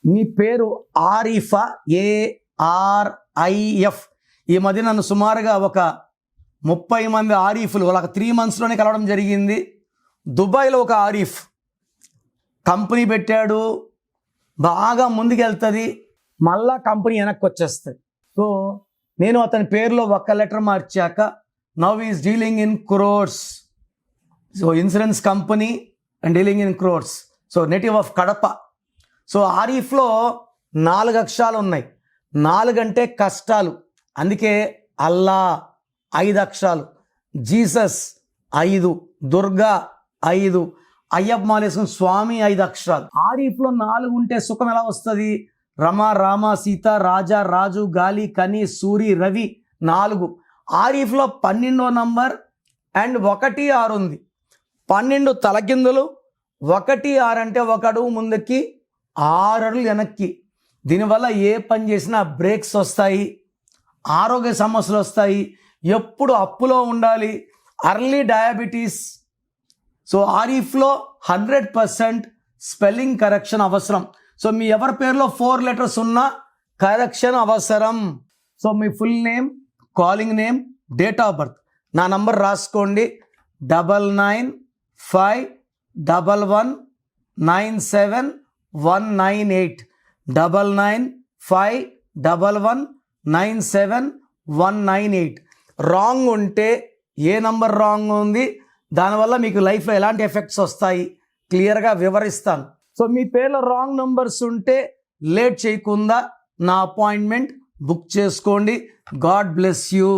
మీ పేరు ఆరిఫా, ARIF. ఈ మధ్య నన్ను సుమారుగా ఒక 30 మంది ఆరిఫ్లు వాళ్ళకి 3 monthsలోనే కలవడం జరిగింది. దుబాయ్లో ఒక ఆరిఫ్ కంపెనీ పెట్టాడు, బాగా ముందుకెళ్తుంది, మళ్ళా కంపెనీ వెనక్కి వచ్చేస్తుంది. సో నేను అతని పేరులో ఒక్క లెటర్ మార్చాక now is dealing in crores. So insurance company and dealing in crores. So native of Kadapa. So ఆరిఫ్లో 4 అక్షరాలు ఉన్నాయి. 4 అంటే కష్టాలు, అందుకే అల్లా 5 అక్షరాలు, జీసస్ 5, దుర్గా 5, అయ్యప్ప మాలేసుకుని స్వామి 5 అక్షరాలు. ఆరిఫ్లో 4 ఉంటే సుఖం ఎలా వస్తుంది? రమ, రామ, సీత, రాజా, రాజు, గాలి, కని, సూరి, రవి 4. ఆరిఫ్లో 12వ నంబర్ అండ్ 1, 6 ఉంది. 12 తలకిందులు, 1, 6 అంటే 1 అడుగు ముందుకి 6 అడుగులు వెనక్కి. దీనివల్ల ఏ పని చేసినా బ్రేక్స్ వస్తాయి, ఆరోగ్య సమస్యలు వస్తాయి, ఎప్పుడు అప్పులో ఉండాలి, అర్లీ డయాబెటీస్. సో ఆరిఫ్లో 100% స్పెల్లింగ్ కరెక్షన్ అవసరం. సో మీ ఎవరి పేరులో 4 letters ఉన్నా కరెక్షన్ అవసరం. సో మీ full name, calling name, date of birth, నా నంబర్ రాసుకోండి 9951197198 9951197198. రాంగ్ ఉంటే ఏ నంబర్ రాంగ్ ఉంది, దానివల్ల మీకు లైఫ్లో ఎలాంటి ఎఫెక్ట్స్ వస్తాయి క్లియర్గా వివరిస్తాను. సో మీ పేర్లో రాంగ్ నంబర్స్ ఉంటే లేట్ చేయకుండా నా అపాయింట్మెంట్ బుక్ చేసుకోండి. God bless you.